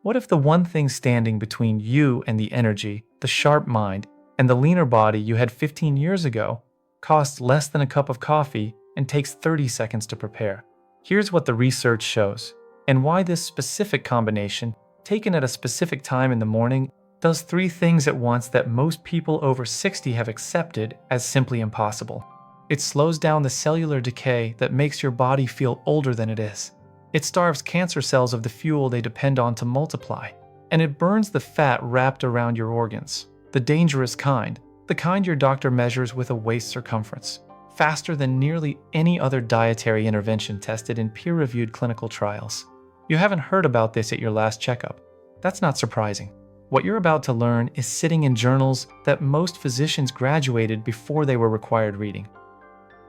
What if the one thing standing between you and the energy, the sharp mind, and the leaner body you had 15 years ago costs less than a cup of coffee and takes 30 seconds to prepare? Here's what the research shows, and why this specific combination, taken at a specific time in the morning, does 3 things at once that most people over 60 have accepted as simply impossible. It slows down the cellular decay that makes your body feel older than it is. It starves cancer cells of the fuel they depend on to multiply. And it burns the fat wrapped around your organs, the dangerous kind, the kind your doctor measures with a waist circumference, faster than nearly any other dietary intervention tested in peer-reviewed clinical trials. You haven't heard about this at your last checkup. That's not surprising. What you're about to learn is sitting in journals that most physicians graduated before they were required reading.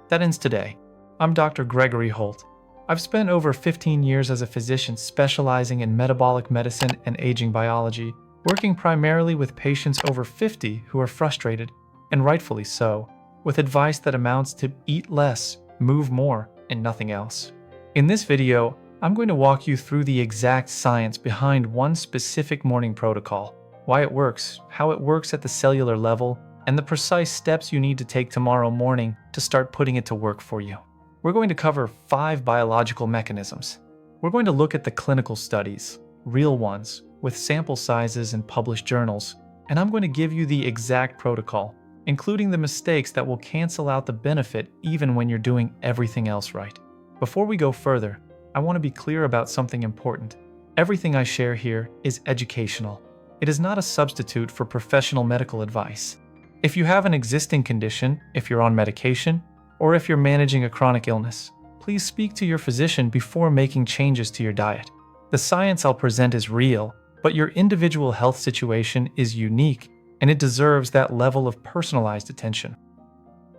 That ends today. I'm Dr. Gregory Holt. I've spent over 15 years as a physician specializing in metabolic medicine and aging biology, working primarily with patients over 50 who are frustrated, and rightfully so, with advice that amounts to eat less, move more, and nothing else. In this video, I'm going to walk you through the exact science behind one specific morning protocol, why it works, how it works at the cellular level, and the precise steps you need to take tomorrow morning to start putting it to work for you. We're going to cover 5 biological mechanisms. We're going to look at the clinical studies, real ones, with sample sizes and published journals, and I'm going to give you the exact protocol, including the mistakes that will cancel out the benefit even when you're doing everything else right. Before we go further, I want to be clear about something important. Everything I share here is educational. It is not a substitute for professional medical advice. If you have an existing condition, if you're on medication, or if you're managing a chronic illness, please speak to your physician before making changes to your diet. The science I'll present is real, but your individual health situation is unique, and it deserves that level of personalized attention.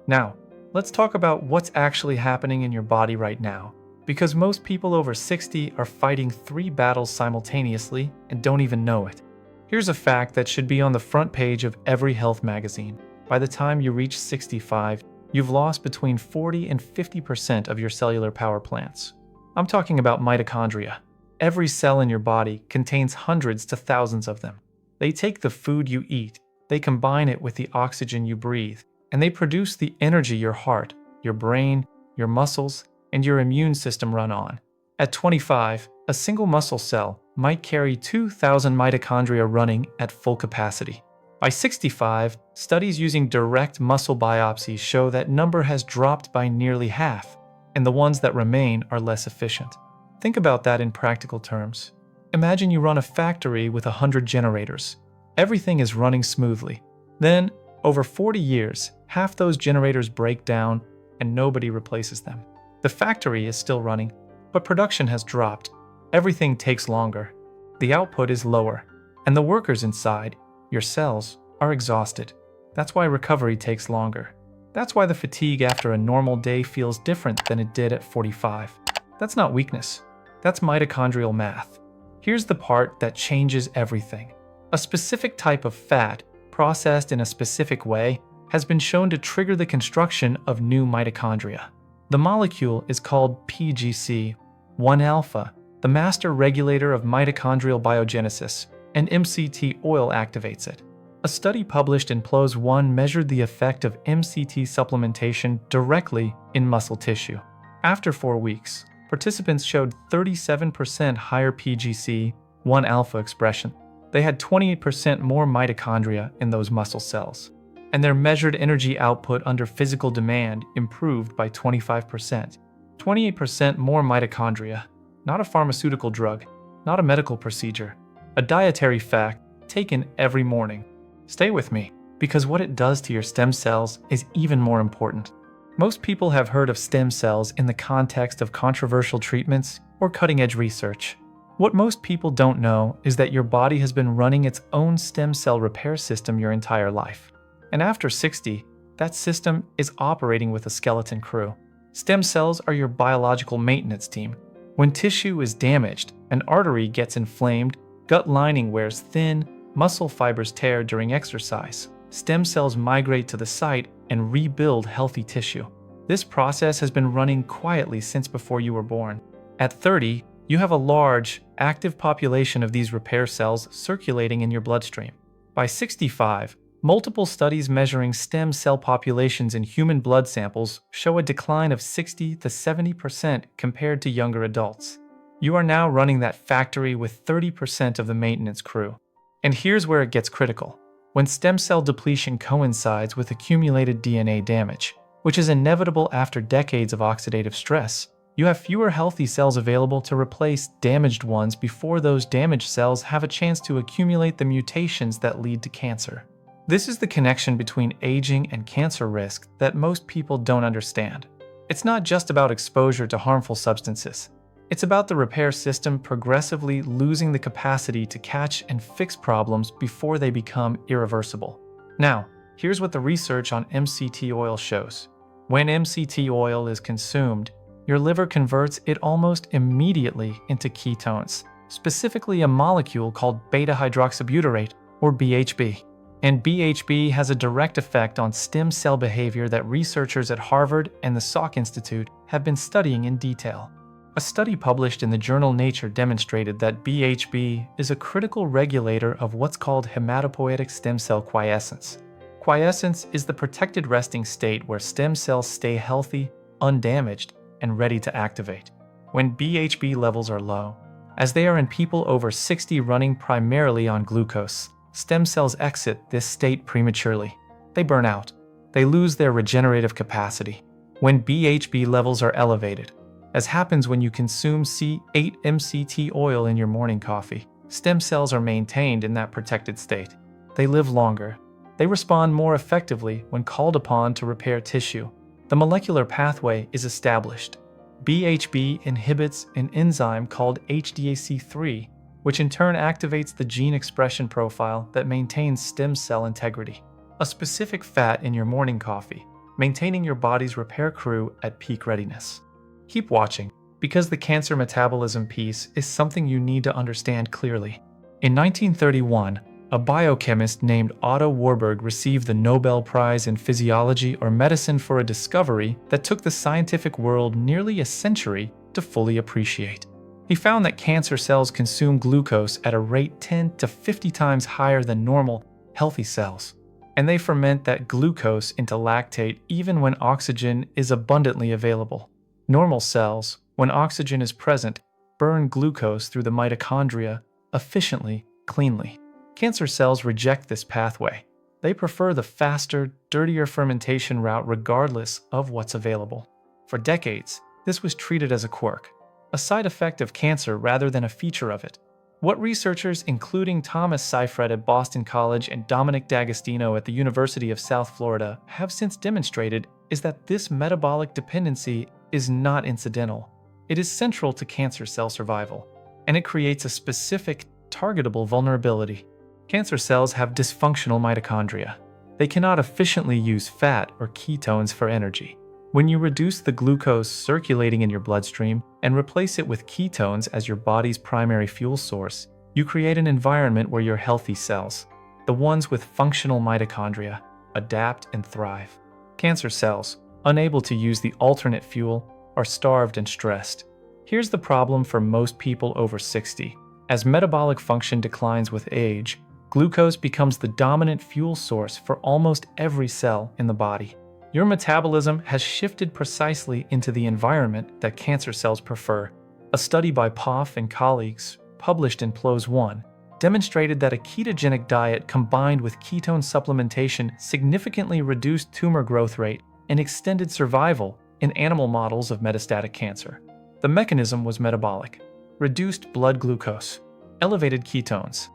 Now, let's talk about what's actually happening in your body right now, because most people over 60 are fighting 3 battles simultaneously and don't even know it. Here's a fact that should be on the front page of every health magazine. By the time you reach 65, you've lost between 40 and 50% of your cellular power plants. I'm talking about mitochondria. Every cell in your body contains hundreds to thousands of them. They take the food you eat, they combine it with the oxygen you breathe, and they produce the energy your heart, your brain, your muscles, and your immune system run on. At 25, a single muscle cell might carry 2,000 mitochondria running at full capacity. By 65, studies using direct muscle biopsies show that number has dropped by nearly half, and the ones that remain are less efficient. Think about that in practical terms. Imagine you run a factory with 100 generators. Everything is running smoothly. Then, over 40 years, half those generators break down and nobody replaces them. The factory is still running, but production has dropped. Everything takes longer. The output is lower, and the workers inside, your cells, are exhausted. That's why recovery takes longer. That's why the fatigue after a normal day feels different than it did at 45. That's not weakness. That's mitochondrial math. Here's the part that changes everything. A specific type of fat, processed in a specific way, has been shown to trigger the construction of new mitochondria. The molecule is called PGC, 1-alpha, the master regulator of mitochondrial biogenesis, and MCT oil activates it. A study published in PLOS One measured the effect of MCT supplementation directly in muscle tissue. After 4 weeks, participants showed 37% higher PGC, 1-alpha expression. They had 28% more mitochondria in those muscle cells, and their measured energy output under physical demand improved by 25%. 28% more mitochondria, not a pharmaceutical drug, not a medical procedure, a dietary fact taken every morning. Stay with me, because what it does to your stem cells is even more important. Most people have heard of stem cells in the context of controversial treatments or cutting-edge research. What most people don't know is that your body has been running its own stem cell repair system your entire life. And after 60, that system is operating with a skeleton crew. Stem cells are your biological maintenance team. When tissue is damaged, an artery gets inflamed, gut lining wears thin, muscle fibers tear during exercise, stem cells migrate to the site and rebuild healthy tissue. This process has been running quietly since before you were born. At 30, you have a large, active population of these repair cells circulating in your bloodstream. By 65, multiple studies measuring stem cell populations in human blood samples show a decline of 60 to 70% compared to younger adults. You are now running that factory with 30% of the maintenance crew. And here's where it gets critical. When stem cell depletion coincides with accumulated DNA damage, which is inevitable after decades of oxidative stress, you have fewer healthy cells available to replace damaged ones before those damaged cells have a chance to accumulate the mutations that lead to cancer. This is the connection between aging and cancer risk that most people don't understand. It's not just about exposure to harmful substances. It's about the repair system progressively losing the capacity to catch and fix problems before they become irreversible. Now, here's what the research on MCT oil shows. When MCT oil is consumed, your liver converts it almost immediately into ketones, specifically a molecule called beta-hydroxybutyrate, or BHB. And BHB has a direct effect on stem cell behavior that researchers at Harvard and the Salk Institute have been studying in detail. A study published in the journal Nature demonstrated that BHB is a critical regulator of what's called hematopoietic stem cell quiescence. Quiescence is the protected resting state where stem cells stay healthy, undamaged, and ready to activate. When BHB levels are low, as they are in people over 60 running primarily on glucose, stem cells exit this state prematurely. They burn out. They lose their regenerative capacity. When BHB levels are elevated, as happens when you consume C8 MCT oil in your morning coffee, stem cells are maintained in that protected state. They live longer. They respond more effectively when called upon to repair tissue. The molecular pathway is established. BHB inhibits an enzyme called HDAC3, which in turn activates the gene expression profile that maintains stem cell integrity. A specific fat in your morning coffee, maintaining your body's repair crew at peak readiness. Keep watching, because the cancer metabolism piece is something you need to understand clearly. In 1931, a biochemist named Otto Warburg received the Nobel Prize in Physiology or Medicine for a discovery that took the scientific world nearly a century to fully appreciate. He found that cancer cells consume glucose at a rate 10 to 50 times higher than normal, healthy cells. And they ferment that glucose into lactate even when oxygen is abundantly available. Normal cells, when oxygen is present, burn glucose through the mitochondria efficiently, cleanly. Cancer cells reject this pathway. They prefer the faster, dirtier fermentation route regardless of what's available. For decades, this was treated as a quirk, a side effect of cancer rather than a feature of it. What researchers, including Thomas Seifert at Boston College and Dominic D'Agostino at the University of South Florida, have since demonstrated is that this metabolic dependency is not incidental. It is central to cancer cell survival, and it creates a specific, targetable vulnerability. Cancer cells have dysfunctional mitochondria. They cannot efficiently use fat or ketones for energy. When you reduce the glucose circulating in your bloodstream and replace it with ketones as your body's primary fuel source, you create an environment where your healthy cells, the ones with functional mitochondria, adapt and thrive. Cancer cells, unable to use the alternate fuel, are starved and stressed. Here's the problem for most people over 60. As metabolic function declines with age, glucose becomes the dominant fuel source for almost every cell in the body. Your metabolism has shifted precisely into the environment that cancer cells prefer. A study by Poff and colleagues, published in PLOS One, demonstrated that a ketogenic diet combined with ketone supplementation significantly reduced tumor growth rate and extended survival in animal models of metastatic cancer. The mechanism was metabolic: reduced blood glucose, elevated ketones,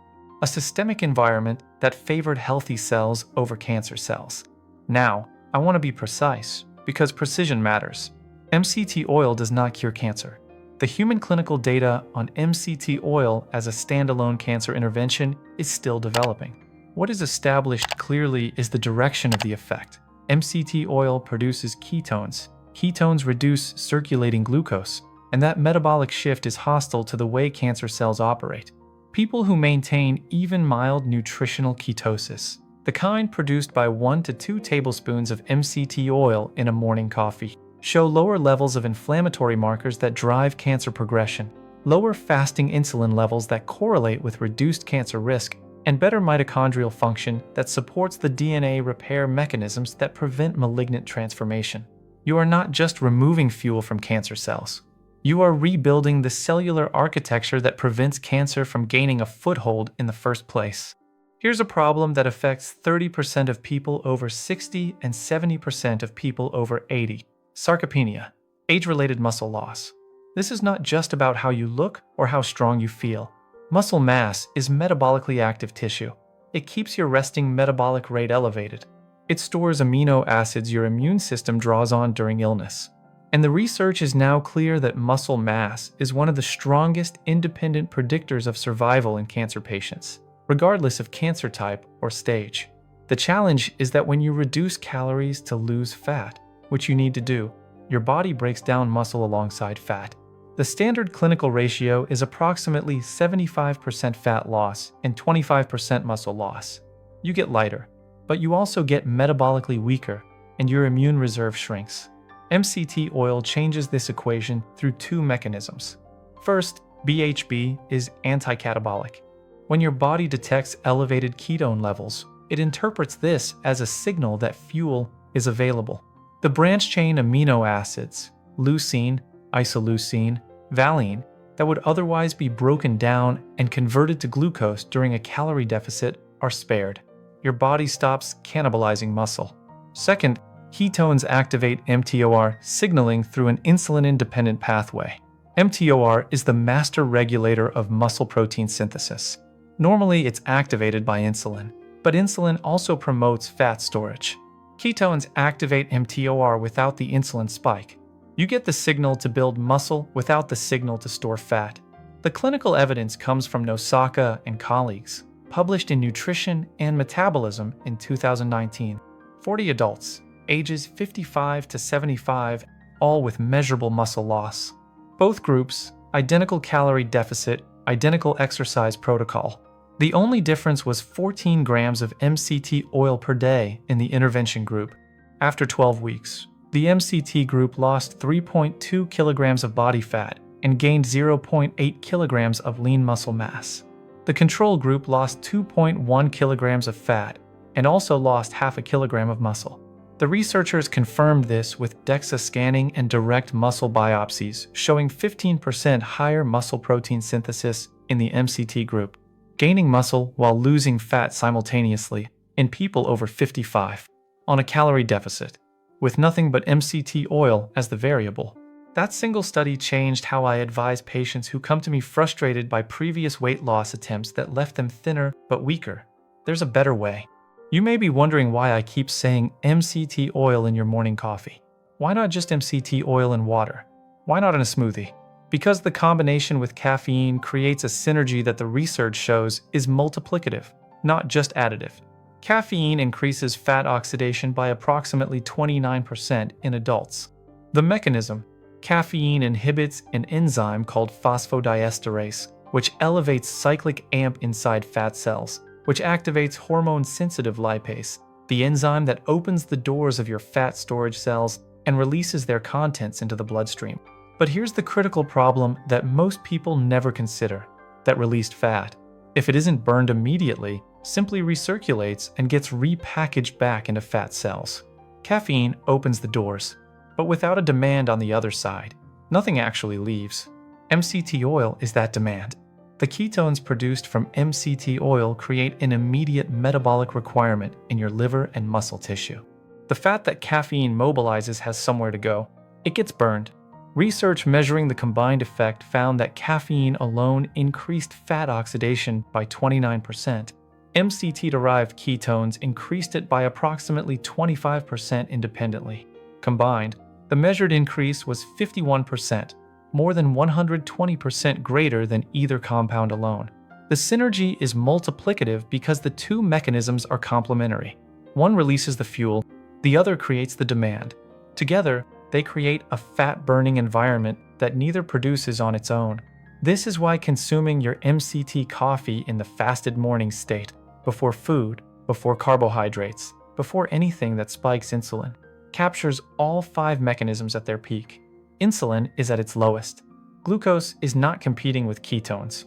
a systemic environment that favored healthy cells over cancer cells. Now, I want to be precise, because precision matters. MCT oil does not cure cancer. The human clinical data on MCT oil as a standalone cancer intervention is still developing. What is established clearly is the direction of the effect. MCT oil produces ketones. Ketones reduce circulating glucose, and that metabolic shift is hostile to the way cancer cells operate. People who maintain even mild nutritional ketosis, the kind produced by 1 to 2 tablespoons of MCT oil in a morning coffee, show lower levels of inflammatory markers that drive cancer progression, lower fasting insulin levels that correlate with reduced cancer risk, and better mitochondrial function that supports the DNA repair mechanisms that prevent malignant transformation. You are not just removing fuel from cancer cells. You are rebuilding the cellular architecture that prevents cancer from gaining a foothold in the first place. Here's a problem that affects 30% of people over 60 and 70% of people over 80. Sarcopenia, age-related muscle loss. This is not just about how you look or how strong you feel. Muscle mass is metabolically active tissue. It keeps your resting metabolic rate elevated. It stores amino acids your immune system draws on during illness. And the research is now clear that muscle mass is one of the strongest independent predictors of survival in cancer patients, regardless of cancer type or stage. The challenge is that when you reduce calories to lose fat, which you need to do, your body breaks down muscle alongside fat. The standard clinical ratio is approximately 75% fat loss and 25% muscle loss. You get lighter, but you also get metabolically weaker, and your immune reserve shrinks. MCT oil changes this equation through two mechanisms. First, BHB is anti-catabolic. When your body detects elevated ketone levels, it interprets this as a signal that fuel is available. The branch-chain amino acids, leucine, isoleucine, valine, that would otherwise be broken down and converted to glucose during a calorie deficit are spared. Your body stops cannibalizing muscle. Second, ketones activate mTOR signaling through an insulin-independent pathway. mTOR is the master regulator of muscle protein synthesis. Normally, it's activated by insulin, but insulin also promotes fat storage. Ketones activate mTOR without the insulin spike. You get the signal to build muscle without the signal to store fat. The clinical evidence comes from Nosaka and colleagues, published in Nutrition and Metabolism in 2019. 40 adults, ages 55 to 75, all with measurable muscle loss. Both groups, identical calorie deficit, identical exercise protocol. The only difference was 14 grams of MCT oil per day in the intervention group. After 12 weeks, the MCT group lost 3.2 kilograms of body fat and gained 0.8 kilograms of lean muscle mass. The control group lost 2.1 kilograms of fat and also lost half a kilogram of muscle. The researchers confirmed this with DEXA scanning and direct muscle biopsies, showing 15% higher muscle protein synthesis in the MCT group, gaining muscle while losing fat simultaneously in people over 55 on a calorie deficit, with nothing but MCT oil as the variable. That single study changed how I advise patients who come to me frustrated by previous weight loss attempts that left them thinner but weaker. There's a better way. You may be wondering why I keep saying MCT oil in your morning coffee. Why not just MCT oil and water? Why not in a smoothie? Because the combination with caffeine creates a synergy that the research shows is multiplicative, not just additive. Caffeine increases fat oxidation by approximately 29% in adults. The mechanism: caffeine inhibits an enzyme called phosphodiesterase, which elevates cyclic AMP inside fat cells, which activates hormone-sensitive lipase, the enzyme that opens the doors of your fat storage cells and releases their contents into the bloodstream. But here's the critical problem that most people never consider: that released fat, if it isn't burned immediately, simply recirculates and gets repackaged back into fat cells. Caffeine opens the doors, but without a demand on the other side, nothing actually leaves. MCT oil is that demand. The ketones produced from MCT oil create an immediate metabolic requirement in your liver and muscle tissue. The fat that caffeine mobilizes has somewhere to go. It gets burned. Research measuring the combined effect found that caffeine alone increased fat oxidation by 29%. MCT-derived ketones increased it by approximately 25% independently. Combined, the measured increase was 51%. More than 120% greater than either compound alone. The synergy is multiplicative because the two mechanisms are complementary. One releases the fuel, the other creates the demand. Together, they create a fat-burning environment that neither produces on its own. This is why consuming your MCT coffee in the fasted morning state, before food, before carbohydrates, before anything that spikes insulin, captures all 5 mechanisms at their peak. Insulin is at its lowest. Glucose is not competing with ketones.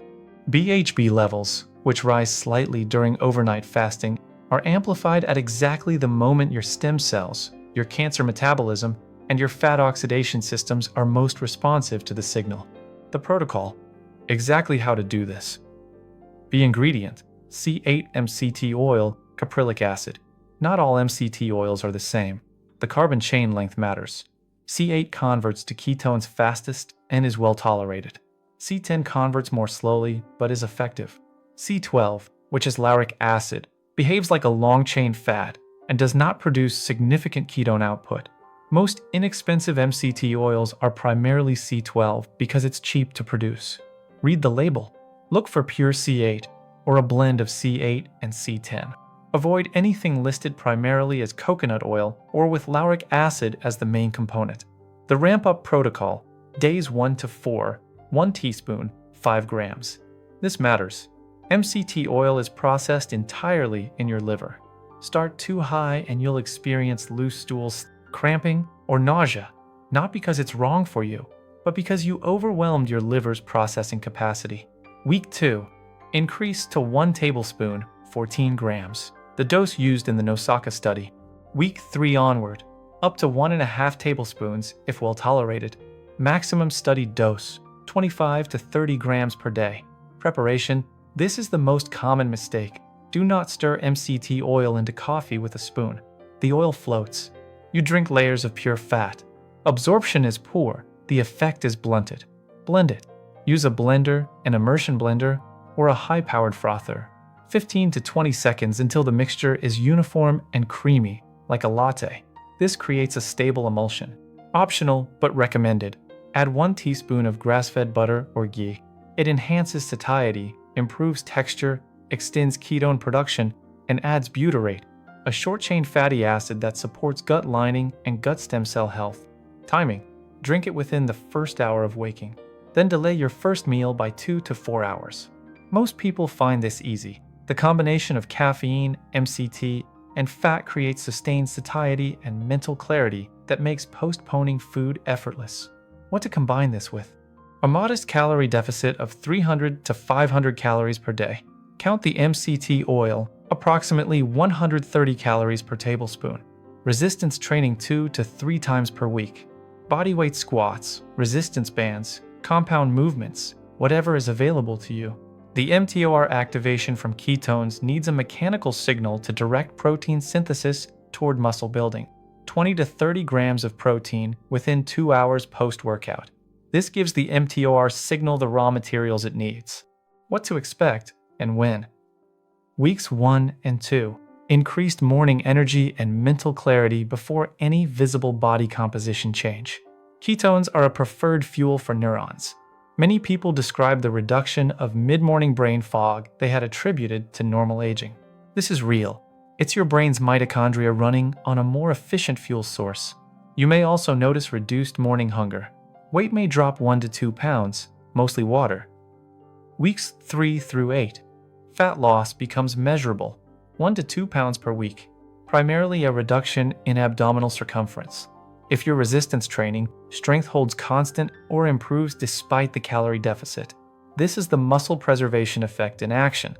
BHB levels, which rise slightly during overnight fasting, are amplified at exactly the moment your stem cells, your cancer metabolism, and your fat oxidation systems are most responsive to the signal. The protocol. Exactly how to do this. The ingredient: C8 MCT oil, caprylic acid. Not all MCT oils are the same. The carbon chain length matters. C8 converts to ketones fastest and is well tolerated. C10 converts more slowly but is effective. C12, which is lauric acid, behaves like a long-chain fat and does not produce significant ketone output. Most inexpensive MCT oils are primarily C12 because it's cheap to produce. Read the label. Look for pure C8 or a blend of C8 and C10. Avoid anything listed primarily as coconut oil or with lauric acid as the main component. The ramp-up protocol: days 1 to 4, 1 teaspoon, 5 grams. This matters. MCT oil is processed entirely in your liver. Start too high and you'll experience loose stools, cramping, or nausea, not because it's wrong for you, but because you overwhelmed your liver's processing capacity. Week 2. Increase to 1 tablespoon, 14 grams, the dose used in the Nosaka study. Week 3 onward, up to 1.5 tablespoons if well tolerated. Maximum studied dose, 25 to 30 grams per day. Preparation: this is the most common mistake. Do not stir MCT oil into coffee with a spoon. The oil floats. You drink layers of pure fat. Absorption is poor. The effect is blunted. Blend it. Use a blender, an immersion blender, or a high-powered frother. 15 to 20 seconds until the mixture is uniform and creamy, like a latte. This creates a stable emulsion. Optional, but recommended. Add 1 teaspoon of grass-fed butter or ghee. It enhances satiety, improves texture, extends ketone production, and adds butyrate, a short-chain fatty acid that supports gut lining and gut stem cell health. Timing: drink it within the first hour of waking. Then delay your first meal by 2 to 4 hours. Most people find this easy. The combination of caffeine, MCT, and fat creates sustained satiety and mental clarity that makes postponing food effortless. What to combine this with? A modest calorie deficit of 300 to 500 calories per day. Count the MCT oil, approximately 130 calories per tablespoon. Resistance training 2 to 3 times per week. Bodyweight squats, resistance bands, compound movements, whatever is available to you. The mTOR activation from ketones needs a mechanical signal to direct protein synthesis toward muscle building. 20 to 30 grams of protein within 2 hours post-workout. This gives the mTOR signal the raw materials it needs. What to expect and when? Weeks 1 and 2. Increased morning energy and mental clarity before any visible body composition change. Ketones are a preferred fuel for neurons. Many people describe the reduction of mid-morning brain fog they had attributed to normal aging. This is real. It's your brain's mitochondria running on a more efficient fuel source. You may also notice reduced morning hunger. Weight may drop 1 to 2 pounds, mostly water. Weeks 3 through 8. Fat loss becomes measurable, 1 to 2 pounds per week, primarily a reduction in abdominal circumference. If you're resistance training, strength holds constant or improves despite the calorie deficit. This is the muscle preservation effect in action.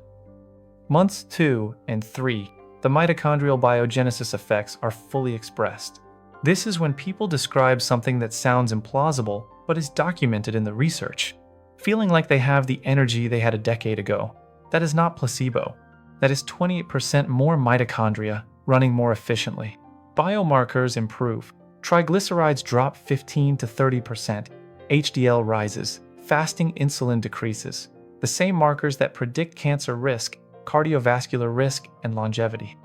Months 2 and 3, the mitochondrial biogenesis effects are fully expressed. This is when people describe something that sounds implausible but is documented in the research, feeling like they have the energy they had a decade ago. That is not placebo. That is 28% more mitochondria running more efficiently. Biomarkers improve. Triglycerides drop 15 to 30%. HDL rises. Fasting insulin decreases. The same markers that predict cancer risk, cardiovascular risk, and longevity.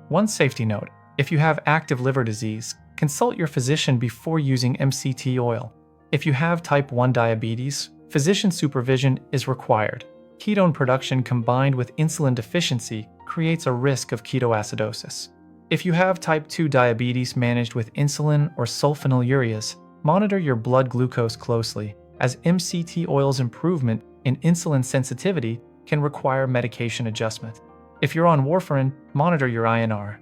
One safety note: if you have active liver disease, consult your physician before using MCT oil. If you have type 1 diabetes, physician supervision is required. Ketone production combined with insulin deficiency creates a risk of ketoacidosis. If you have type 2 diabetes managed with insulin or sulfonylureas, monitor your blood glucose closely, as MCT oil's improvement in insulin sensitivity can require medication adjustment. If you're on warfarin, monitor your INR.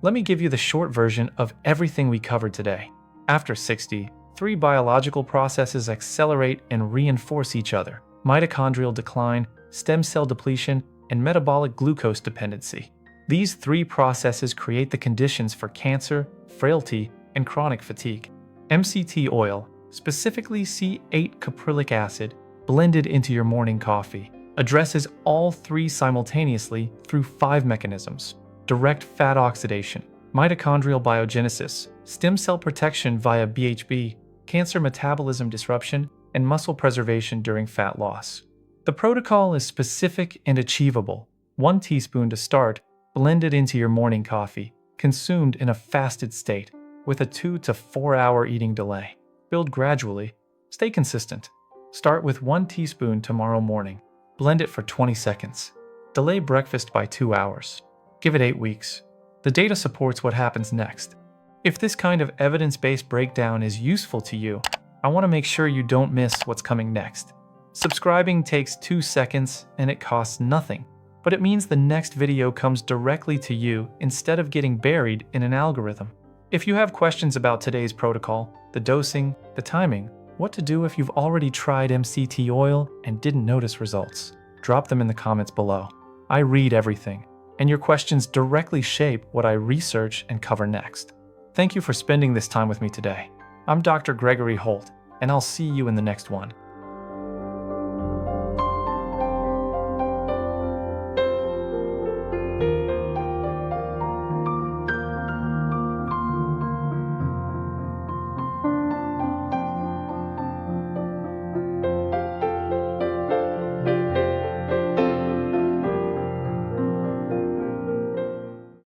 Let me give you the short version of everything we covered today. After 60, Three biological processes accelerate and reinforce each other: mitochondrial decline, stem cell depletion, and metabolic glucose dependency. These three processes create the conditions for cancer, frailty, and chronic fatigue. MCT oil, specifically C8 caprylic acid, blended into your morning coffee, addresses all three simultaneously through 5 mechanisms: direct fat oxidation, mitochondrial biogenesis, stem cell protection via BHB, cancer metabolism disruption, and muscle preservation during fat loss. The protocol is specific and achievable. 1 teaspoon to start, blended into your morning coffee, consumed in a fasted state, with a 2 to 4 hour eating delay. Build gradually. Stay consistent. Start with 1 teaspoon tomorrow morning. Blend it for 20 seconds. Delay breakfast by 2 hours. Give it 8 weeks. The data supports what happens next. If this kind of evidence-based breakdown is useful to you, I want to make sure you don't miss what's coming next. Subscribing takes 2 seconds and it costs nothing, but it means the next video comes directly to you instead of getting buried in an algorithm. If you have questions about today's protocol, the dosing, the timing, what to do if you've already tried MCT oil and didn't notice results, drop them in the comments below. I read everything, and your questions directly shape what I research and cover next. Thank you for spending this time with me today. I'm Dr. Gregory Holt, and I'll see you in the next one.